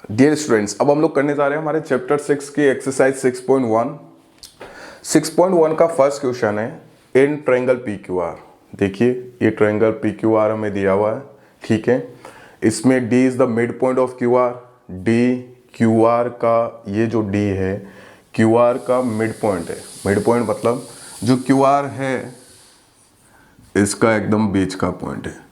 Dear students, अब हम लोग करने जा रहे हैं हमारे चैप्टर 6 की एक्सरसाइज 6.1। 6.1 का फर्स्ट क्वेश्चन है in triangle P Q are. देखिए ये ट्रायंगल पी क्यू आर हमें दिया हुआ है, ठीक है। इसमें D is the mid point of Q R. D Q R का, ये जो डी है क्यू आर का मिड पॉइंट है। मिड पॉइंट मतलब जो क्यू आर है इसका एकदम बीच का पॉइंट है।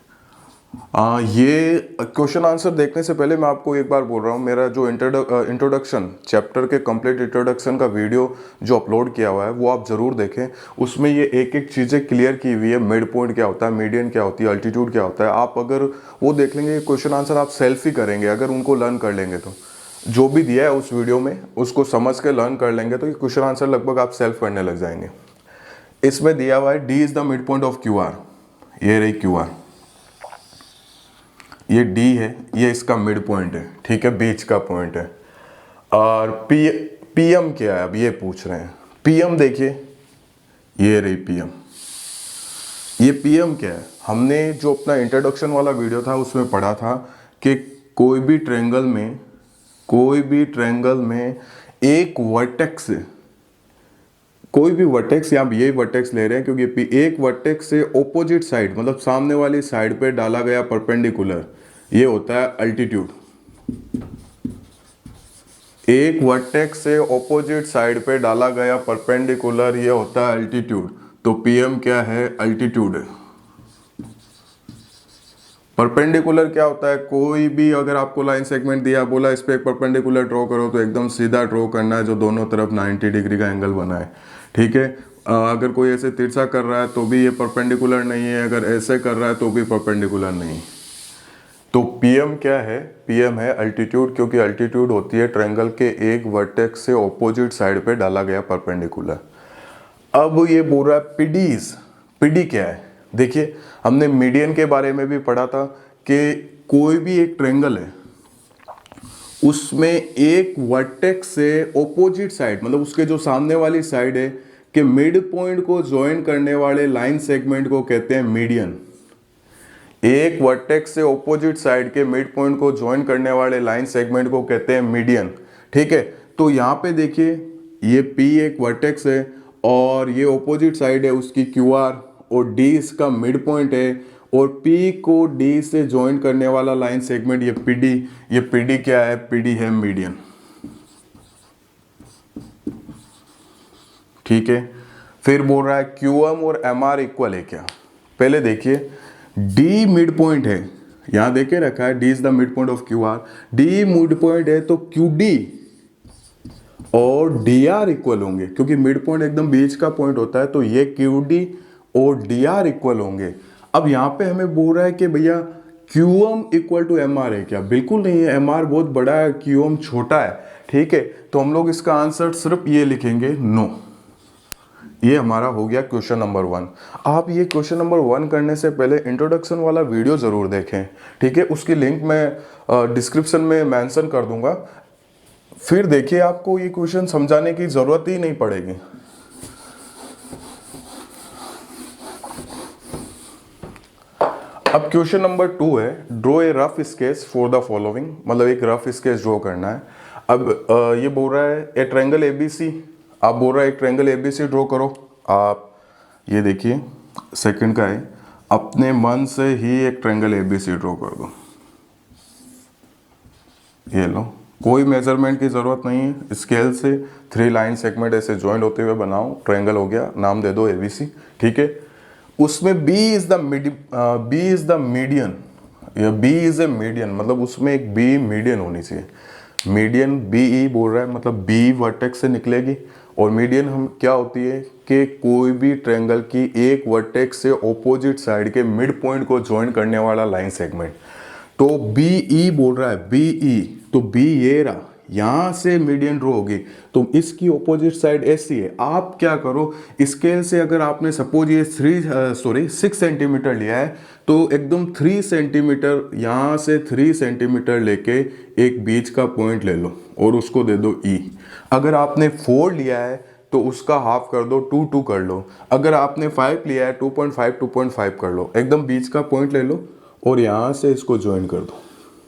ये क्वेश्चन आंसर देखने से पहले मैं आपको एक बार बोल रहा हूँ, मेरा जो इंट्रोडक्शन चैप्टर के कंप्लीट इंट्रोडक्शन का वीडियो जो अपलोड किया हुआ है वो आप ज़रूर देखें। उसमें ये एक एक चीज़ें क्लियर की हुई है। मिड पॉइंट क्या होता है, मीडियन क्या होती है, अल्टीट्यूड क्या होता है। आप अगर वो देख लेंगे, क्वेश्चन आंसर आप सेल्फ ही करेंगे अगर उनको लर्न कर लेंगे तो। जो भी दिया है उस वीडियो में उसको समझ के लर्न कर लेंगे तो ये क्वेश्चन आंसर लगभग आप सेल्फ करने लग जाएंगे। इसमें दिया हुआ है D is the mid point of Q R. ये रही क्यू आर, ये D है, ये इसका मिड पॉइंट है, ठीक है, बीच का पॉइंट है। और PM क्या है, अब ये पूछ रहे हैं। PM देखिए, ये रही PM। ये PM क्या है, हमने जो अपना इंट्रोडक्शन वाला वीडियो था उसमें पढ़ा था कि कोई भी ट्रायंगल में एक वर्टेक्स, कोई भी वर्टेक्स, यहाँ ये वर्टेक्स ले रहे हैं क्योंकि एक वर्टेक्स से ऑपोजिट साइड मतलब सामने वाली साइड पे डाला गया परपेंडिकुलर, ये होता है अल्टीट्यूड। एक वर्टेक्स से ऑपोजिट साइड पे डाला गया परपेंडिकुलर, ये होता है अल्टीट्यूड। तो PM क्या है, अल्टीट्यूड है। परपेंडिकुलर क्या होता है, कोई भी अगर आपको लाइन सेगमेंट दिया, बोला इस पे एक परपेंडिकुलर ड्रॉ करो तो एकदम सीधा ड्रॉ करना है जो दोनों तरफ 90 डिग्री का एंगल बनाए, ठीक है। अगर कोई ऐसे तिरछा कर रहा है तो भी ये परपेंडिकुलर नहीं है, अगर ऐसे कर रहा है तो भी परपेंडिकुलर नहीं। तो PM क्या है, PM है अल्टीट्यूड, क्योंकि अल्टीट्यूड होती है ट्रायंगल के एक वर्टेक्स से ऑपोजिट साइड पे डाला गया परपेंडिकुलर। अब ये बोल रहा है PD क्या है। देखिए हमने मीडियन के बारे में भी पढ़ा था कि कोई भी एक ट्रायंगल है उसमें एक वर्टेक्स से ऑपोजिट साइड मतलब उसके जो सामने वाली साइड है कि मिड पॉइंट को ज्वाइन करने वाले लाइन सेगमेंट को कहते हैं मीडियन। एक वर्टेक्स से ऑपोजिट साइड के मिड पॉइंट को ज्वाइन करने वाले लाइन सेगमेंट को कहते हैं मीडियन, ठीक है। तो यहाँ पे देखिए ये P एक वर्टेक्स है और ये ऑपोजिट साइड है उसकी QR और D इसका मिड पॉइंट है और P को D से ज्वाइन करने वाला लाइन सेगमेंट ये PD। ये PD क्या है, PD है मीडियन, ठीक है। फिर बोल रहा है QM और MR इक्वल है क्या। पहले देखिए D मिड पॉइंट है, यहां देखे रखा है D is the mid point of QR। D mid point है तो QD और DR इक्वल होंगे, क्योंकि मिड पॉइंट एकदम बीच का पॉइंट होता है तो ये QD और DR इक्वल होंगे। अब यहाँ पे हमें बोल रहा है कि भैया QM इक्वल टू MR है क्या। बिल्कुल नहीं है, MR बहुत बड़ा है, QM छोटा है, ठीक है। तो हम लोग इसका आंसर सिर्फ ये लिखेंगे, नो। ये हमारा हो गया क्वेश्चन नंबर 1। आप ये क्वेश्चन नंबर 1 करने से पहले इंट्रोडक्शन वाला वीडियो ज़रूर देखें, ठीक है। उसकी लिंक मैं डिस्क्रिप्शन में मेंशन कर दूंगा। फिर देखिए आपको ये क्वेश्चन समझाने की ज़रूरत ही नहीं पड़ेगी। अब क्वेश्चन नंबर 2 है, draw a rough sketch for the following, मतलब एक रफ स्केच ड्रॉ करना है। अब ये बोल रहा है ए ट्रायंगल ABC, आप बोल रहा है एक ट्रायंगल ABC ड्रॉ करो। आप ये देखिए सेकंड का है, अपने मन से ही एक ट्रायंगल ABC ड्रॉ कर दो। ये लो, कोई मेजरमेंट की ज़रूरत नहीं है, स्केल से 3 लाइन सेगमेंट ऐसे ज्वाइंट होते हुए बनाओ, ट्रायंगल हो गया, नाम दे दो ABC, ठीक है। उसमें B इज द मीडियन, या B इज ए मीडियन, मतलब उसमें एक B मीडियन होनी चाहिए। मीडियन BE बोल रहा है, मतलब B वर्टेक्स से निकलेगी और मीडियन हम क्या होती है कि कोई भी ट्रायंगल की एक वर्टेक्स से ऑपोजिट साइड के मिड पॉइंट को ज्वाइन करने वाला लाइन सेगमेंट। तो BE बोल रहा है, BE, तो B ये रहा, यहाँ से मीडियन ड्रॉ होगी तो इसकी ऑपोजिट साइड ऐसी है। आप क्या करो, स्केल से अगर आपने सपोज ये 6 सेंटीमीटर लिया है तो एकदम 3 सेंटीमीटर, यहाँ से 3 सेंटीमीटर लेके एक बीच का पॉइंट ले लो और उसको दे दो E। अगर आपने 4 लिया है तो उसका हाफ कर दो, 2 कर लो। अगर आपने 5 लिया है 2.5 कर लो, एकदम बीच का पॉइंट ले लो और यहाँ से इसको ज्वाइन कर दो।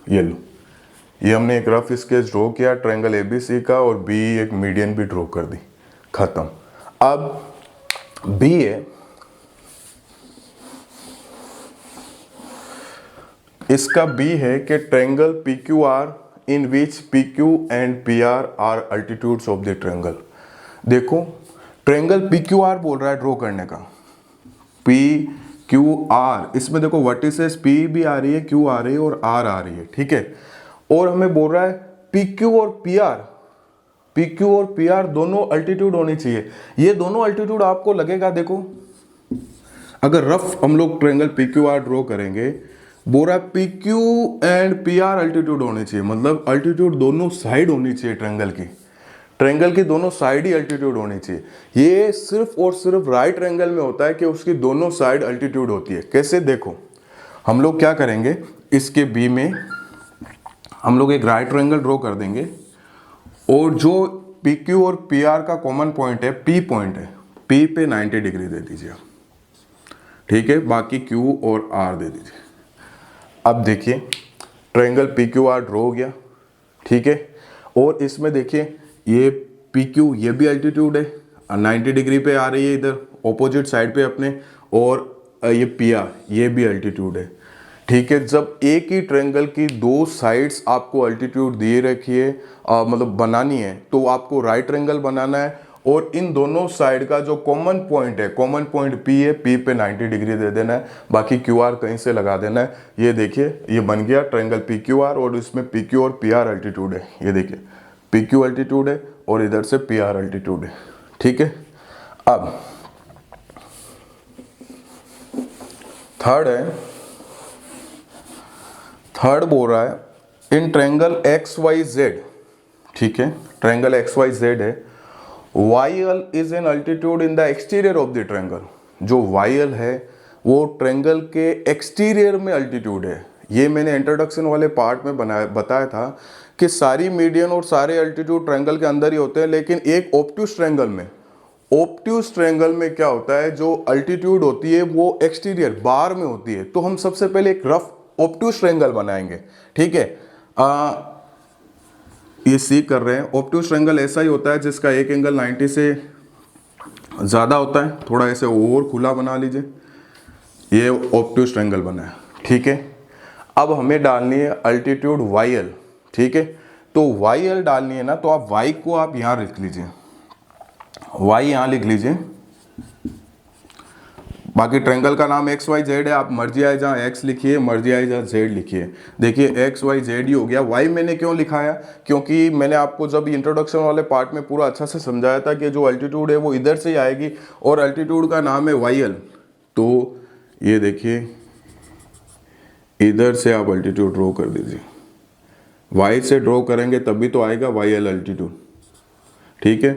ये लो, ये हमने एक रफ स्केच ड्रॉ किया ट्रायंगल एबीसी का, और बी एक मीडियन भी ड्रॉ कर दी, खत्म। अब बी है, इसका बी है कि triangle P Q R in which P Q and P R altitudes of the triangle. देखो ट्रायंगल पी क्यू आर बोल रहा है ड्रॉ करने का, पी क्यू आर, इसमें देखो वर्टिसेस पी भी आ रही है, क्यू आ रही है और आर आ रही है, ठीक है। और हमें बोल रहा है पी क्यू और पी आर, पी क्यू और पी आर दोनों अल्टीट्यूड होनी चाहिए। ये दोनों अल्टीट्यूड आपको लगेगा, देखो अगर रफ हम लोग triangle P Q are draw करेंगे, बोल रहा है P Q and P are altitude होने चाहिए, मतलब अल्टीट्यूड दोनों साइड होनी चाहिए ट्रायंगल की दोनों साइड ही अल्टीट्यूड होनी चाहिए। ये सिर्फ और सिर्फ राइट ट्रायंगल में होता है कि उसकी दोनों साइड अल्टीट्यूड होती है। कैसे, देखो हम लोग क्या करेंगे, इसके बी में हम लोग एक राइट ट्रायंगल ड्रॉ कर देंगे, और जो पी क्यू और पी आर का कॉमन पॉइंट है, पी पॉइंट है, पी पे 90 डिग्री दे दीजिए, ठीक है, बाकी क्यू और आर दे दीजिए। अब देखिए triangle P Q are draw हो गया, ठीक है। और इसमें देखिए ये पी क्यू, ये भी अल्टीट्यूड है, 90 डिग्री पे आ रही है इधर ऑपोजिट साइड पे अपने, और ये पी आर, ये भी अल्टीट्यूड है, ठीक है। जब एक ही ट्रायंगल की दो साइड्स आपको अल्टीट्यूड दिए रखी है, मतलब बनानी है, तो आपको राइट ट्रायंगल बनाना है, और इन दोनों साइड का जो कॉमन पॉइंट है, कॉमन पॉइंट पी है, पी पे 90 डिग्री दे देना है, बाकी क्यू आर कहीं से लगा देना है। ये देखिए ये बन गया ट्रायंगल पी क्यू आर, और इसमें पी क्यू और पी आर अल्टीट्यूड है, ये देखिए पी क्यू अल्टीट्यूड है और इधर से पी आर अल्टीट्यूड है, ठीक है। अब थर्ड बोल रहा है in triangle X Y Z, ठीक है, ट्रायंगल एक्स वाई जेड है, YL is an altitude in the exterior of the triangle. जो YL है वो ट्रायंगल के एक्सटीरियर में अल्टीट्यूड है। ये मैंने इंट्रोडक्शन वाले पार्ट में बताया था कि सारी मीडियन और सारे अल्टीट्यूड ट्रायंगल के अंदर ही होते हैं, लेकिन एक ऑब्ट्यूज ट्रायंगल में क्या होता है, जो अल्टीट्यूड होती है वो एक्सटीरियर बाहर में होती है। तो हम सबसे पहले एक रफ ऑब्ट्यूज ट्रायंगल बनाएंगे, ठीक है। ये सी कर रहे हैं, ऑब्ट्यूज ट्रायंगल ऐसा ही होता है जिसका एक एंगल 90 से ज़्यादा होता है, थोड़ा ऐसे और खुला बना लीजिए, ये ऑब्ट्यूज ट्रायंगल बना है, ठीक है। अब हमें डालनी है अल्टीट्यूड YL, ठीक है। तो YL डालनी है ना, तो आप Y को आप यहाँ लिख लीजिए, Y यहाँ लिख लीजिए, बाकी ट्रायंगल का नाम एक्स वाई जेड है, आप मर्जी आए जहाँ एक्स लिखिए, मर्जी आए जहाँ जेड लिखिए। देखिए एक्स वाई जेड ही हो गया। वाई मैंने क्यों लिखाया, क्योंकि मैंने आपको जब इंट्रोडक्शन वाले पार्ट में पूरा अच्छा से समझाया था कि जो अल्टीट्यूड है वो इधर से ही आएगी, और अल्टीट्यूड का नाम है YL। तो ये देखिए इधर से आप अल्टीट्यूड ड्रॉ कर दीजिए, वाई से ड्रॉ करेंगे तभी तो आएगा YL अल्टीट्यूड, ठीक है।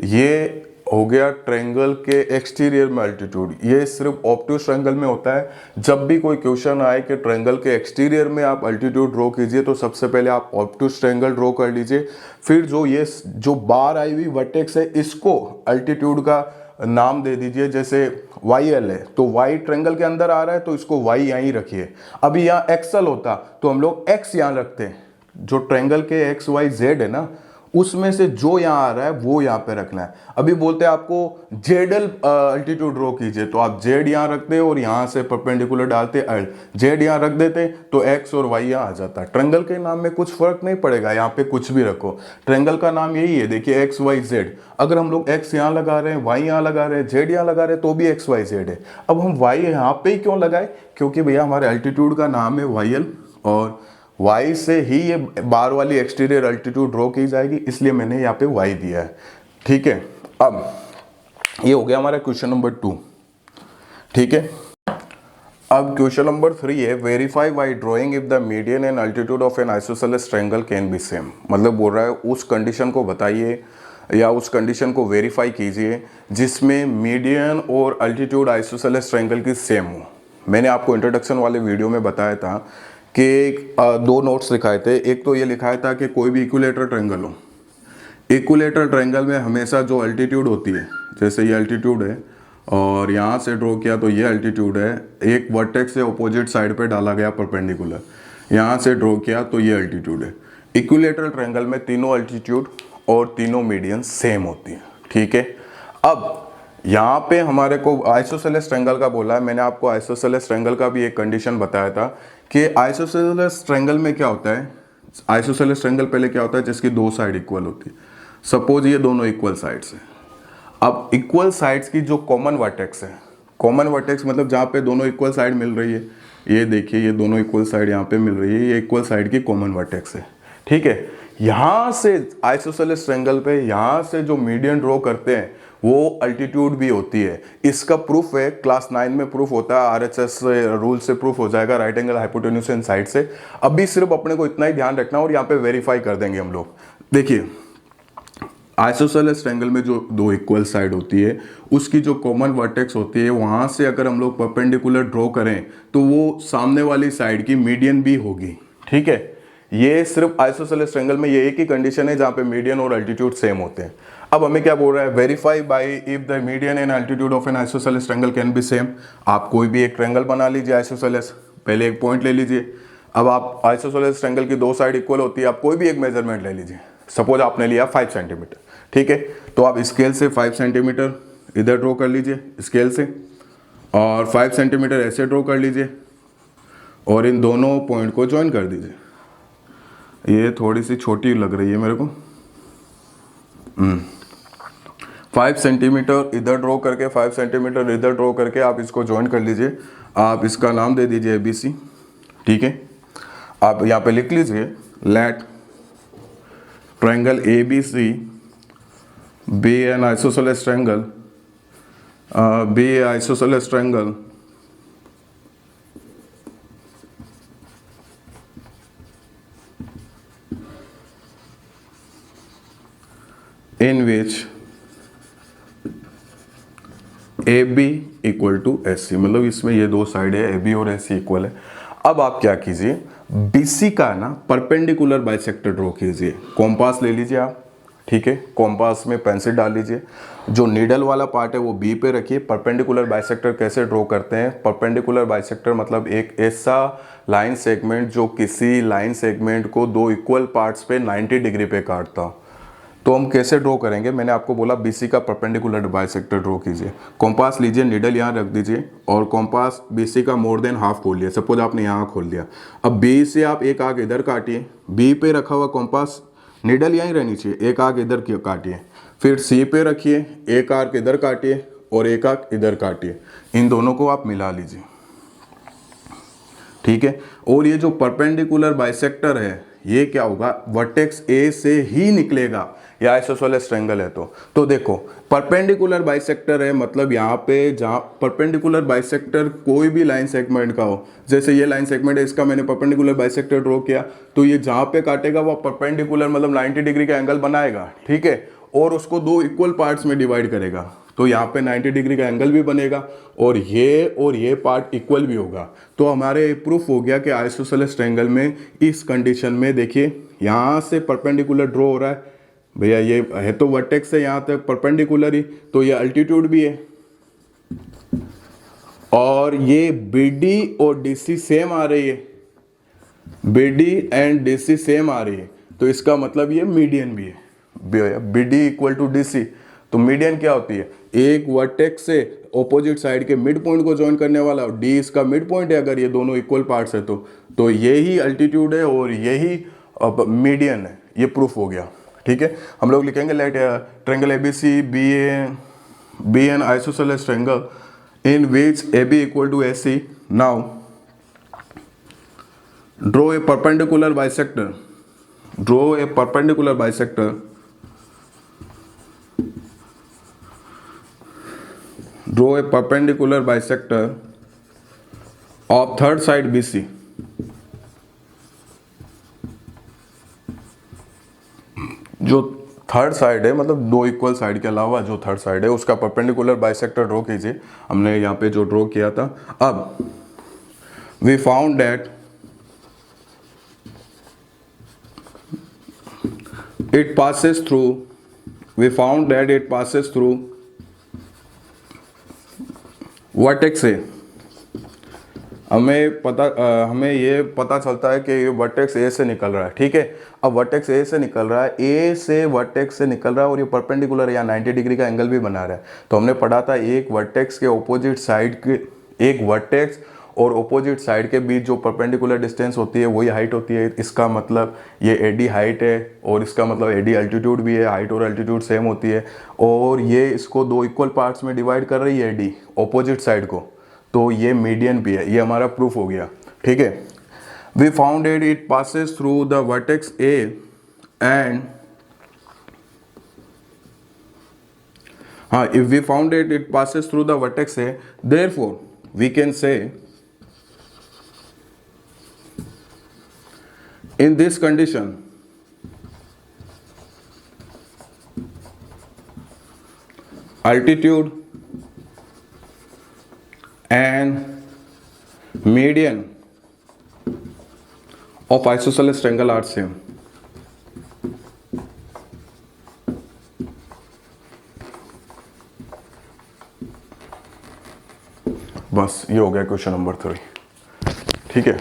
ये हो गया ट्रायंगल के एक्सटीरियर में अल्टीट्यूड। ये सिर्फ ऑब्ट्यूज ट्रायंगल में होता है। जब भी कोई क्वेश्चन आए कि ट्रायंगल के एक्सटीरियर में आप अल्टीट्यूड ड्रॉ कीजिए, तो सबसे पहले आप ऑब्ट्यूज ट्रायंगल ड्रॉ कर लीजिए, फिर जो बार आई हुई वर्टेक्स है इसको अल्टीट्यूड का नाम दे दीजिए। जैसे YL है तो Y ट्रायंगल के अंदर आ रहा है तो इसको Y यहीं रखिए। अभी यहाँ XL होता तो हम लोग X यहाँ रखते हैं। जो ट्रायंगल के XYZ है ना, उसमें से जो यहाँ आ रहा है वो यहाँ पे रखना है। अभी बोलते हैं आपको ZL अल्टीट्यूड ड्रॉ कीजिए, तो आप Z यहाँ रखते और यहाँ से परपेंडिकुलर डालते L, Z यहाँ रख देते तो X और Y यहाँ आ जाता। ट्रायंगल के नाम में कुछ फर्क नहीं पड़ेगा, यहाँ पे कुछ भी रखो, ट्रायंगल का नाम यही है। देखिए XYZ, अगर हम लोग X यहाँ लगा रहे हैं, Y यहाँ लगा रहे हैं, Z यहाँ लगा रहे हैं तो भी XYZ है। अब हम Y यहाँ पे ही क्यों लगाए, क्योंकि भैया हमारे अल्टीट्यूड का नाम है YL, और Y से ही ये बार वाली एक्सटीरियर अल्टीट्यूड ड्रॉ की जाएगी, इसलिए मैंने यहाँ पे Y दिया है, ठीक है। अब ये हो गया हमारा क्वेश्चन नंबर 2, ठीक है। अब क्वेश्चन नंबर 3 है, verify by drawing if the median and altitude of an isosceles triangle can be same. मतलब बोल रहा है उस कंडीशन को बताइए या उस कंडीशन को वेरीफाई कीजिए जिसमें मीडियन और अल्टीट्यूड आइसोसेलेस ट्रायंगल की सेम हो। मैंने आपको इंट्रोडक्शन वाले वीडियो में बताया था कि 2 नोट्स लिखाए थे। एक तो ये लिखाया था कि कोई भी इक्विलेटरल ट्रायंगल हो, इक्विलेटरल ट्रायंगल में हमेशा जो अल्टीट्यूड होती है, जैसे ये अल्टीट्यूड है और यहाँ से ड्रॉ किया तो ये अल्टीट्यूड है, एक वर्टेक्स से ऑपोजिट साइड पे डाला गया परपेंडिकुलर, यहाँ से ड्रॉ किया तो ये अल्टीट्यूड है, इक्विलेटरल ट्रायंगल में तीनों अल्टीट्यूड और तीनों मीडियन सेम होती है, ठीक है। अब यहाँ पे हमारे को आइसोसेलेस ट्रायंगल का बोला है, मैंने आपको आइसोसेलेस ट्रायंगल का भी एक कंडीशन बताया था कि आइसोसेलेस ट्रायंगल में क्या होता है। आइसोसेलेस ट्रायंगल पहले क्या होता है, जिसकी दो साइड इक्वल होती है। सपोज ये दोनों इक्वल साइड्स हैं। अब इक्वल साइड्स की जो कॉमन वर्टेक्स है, कॉमन वर्टेक्स मतलब जहाँ पे दोनों इक्वल साइड मिल रही है, ये देखिए ये दोनों इक्वल साइड यहाँ पे मिल रही है, ये इक्वल साइड की कॉमन वर्टेक्स है, ठीक है। यहाँ से आइसोसेलेस ट्रायंगल पे यहाँ से जो मीडियन ड्रॉ करते हैं वो अल्टीट्यूड भी होती है। इसका प्रूफ है क्लास 9 में प्रूफ होता है, आरएचएस रूल से प्रूफ हो जाएगा, right angle hypotenuse and side से। अभी सिर्फ अपने को इतना ही ध्यान रखना और यहाँ पे वेरीफाई कर देंगे हम लोग। देखिए आइसोसेलेस ट्रायंगल में जो दो इक्वल साइड होती है उसकी जो कॉमन वर्टेक्स होती है वहां से अगर हम लोग परपेंडिकुलर ड्रॉ करें तो वो सामने वाली साइड की मीडियन भी होगी, ठीक है। ये सिर्फ आइसोसेलेस ट्रायंगल में ये एक ही कंडीशन है जहां पे मीडियन और अल्टीट्यूड सेम होते हैं। अब हमें क्या बोल रहा है, verify by if the median and altitude of an isosceles triangle can be same. आप कोई भी एक ट्रायंगल बना लीजिए आइसोसेलेस, पहले एक पॉइंट ले लीजिए। अब आप आइसोसेलेस ट्रायंगल की दो साइड इक्वल होती है, आप कोई भी एक मेजरमेंट ले लीजिए। सपोज आपने लिया 5 सेंटीमीटर, ठीक है। तो आप स्केल से 5 सेंटीमीटर इधर ड्रॉ कर लीजिए स्केल से, और 5 सेंटीमीटर ऐसे ड्रॉ कर लीजिए और इन दोनों पॉइंट को ज्वाइन कर दीजिए। ये थोड़ी सी छोटी लग रही है मेरे को। 5 सेंटीमीटर इधर ड्रॉ करके 5 सेंटीमीटर इधर ड्रॉ करके आप इसको ज्वाइन कर लीजिए। आप इसका नाम दे दीजिए ABC, ठीक है। आप यहाँ पे लिख लीजिए let triangle ABC be an isosceles triangle, be an isosceles triangle in which AB equal to SC, मतलब इसमें ये दो साइड है AB और SC इक्वल है। अब आप क्या कीजिए, BC का ना परपेंडिकुलर बाइसेक्टर ड्रॉ कीजिए। कॉम्पास ले लीजिए आप, ठीक है। कॉम्पास में पेंसिल डाल लीजिए, जो नीडल वाला पार्ट है वो B पे रखिए। परपेंडिकुलर बाइसेक्टर कैसे ड्रॉ करते हैं, परपेंडिकुलर बाइसेक्टर मतलब एक ऐसा लाइन सेगमेंट जो किसी लाइन सेगमेंट को दो इक्वल पार्ट्स पे 90 डिग्री पे काटता हो। तो हम कैसे ड्रॉ करेंगे, मैंने आपको बोला BC का परपेंडिकुलर बाइसेक्टर ड्रॉ कीजिए। कॉम्पास लीजिए, नीडल यहाँ रख दीजिए और कॉम्पास BC का मोर देन हाफ खोल लिया। सपोज आपने यहाँ खोल दिया, अब B से आप एक आग इधर काटिए, B पे रखा हुआ कॉम्पास नीडल यहीं रहनी चाहिए, एक आर्क इधर काटिए। फिर C पे रखिए, एक आर्क इधर काटिए और एक आर्क इधर काटिए। इन दोनों को आप मिला लीजिए, ठीक है। और ये जो परपेंडिकुलर बाइसेक्टर है ये क्या होगा, वर्टेक्स A से ही निकलेगा। या आइसोसेलेस ट्रायंगल है तो देखो परपेंडिकुलर बाइसेक्टर है, मतलब यहाँ पे जहाँ परपेंडिकुलर बाइसेक्टर कोई भी लाइन सेगमेंट का हो, जैसे ये लाइन सेगमेंट है इसका मैंने परपेंडिकुलर बाइसेक्टर ड्रॉ किया, तो ये जहाँ पे काटेगा वो परपेंडिकुलर मतलब 90 डिग्री का एंगल बनाएगा, ठीक है। और उसको दो इक्वल पार्ट्स में डिवाइड करेगा, तो यहाँ पे 90 डिग्री का एंगल भी बनेगा और ये पार्ट इक्वल भी होगा। तो हमारे प्रूफ हो गया कि आइसोसेलेस ट्रायंगल में इस कंडीशन में देखिए यहाँ से परपेंडिकुलर ड्रॉ हो रहा है भैया, ये है तो वर्टेक्स से यहाँ तक परपेंडिकुलर ही, तो ये अल्टीट्यूड भी है और ये BD और DC सेम आ रही है, BD एंड DC सेम आ रही है, तो इसका मतलब ये मीडियन भी है। BD इक्वल टू DC, तो मीडियन क्या होती है, एक वर्टेक्स से ऑपोजिट साइड के मिड पॉइंट को ज्वाइन करने वाला, D इसका मिड पॉइंट है अगर ये दोनों इक्वल पार्ट्स है तो यही अल्टीट्यूड है और यही मीडियन है। ये प्रूफ हो गया, ठीक है। हम लोग लिखेंगे let triangle ABC be an isosceles triangle in which AB equal to SC. Now draw a perpendicular bisector. Draw a perpendicular bisector draw a perpendicular bisector of third side BC. जो third side है मतलब दो equal side के अलावा जो third side है उसका perpendicular bisector draw कीजिए। हमने यहाँ पे जो ड्रॉ किया था, अब we found that it passes through vertex A हमें ये पता चलता है कि ये वर्टेक्स ए से निकल रहा है, ठीक है। अब वर्टेक्स ए से निकल रहा है, ए से वर्टेक्स से निकल रहा है और ये परपेंडिकुलर या 90 डिग्री का एंगल भी बना रहा है। तो हमने पढ़ा था एक वर्टेक्स के ऑपोजिट साइड के, एक वर्टेक्स और ऑपोजिट साइड के बीच जो परपेंडिकुलर डिस्टेंस होती है वही हाइट होती है। इसका मतलब ये एडी हाइट है और इसका मतलब एडी एल्टीट्यूड भी है, हाइट और एल्टीट्यूड सेम होती है। और ये इसको दो इक्वल पार्ट्स में डिवाइड कर रही है एडी ऑपोजिट साइड को, तो ये मीडियन भी है। ये हमारा प्रूफ हो गया, ठीक है। We found it passes through the vertex A and if we found it passes through the vertex A, therefore we can say in this condition altitude and median of isosceles triangle are same. बस ये हो गया question number 3, ठीक है।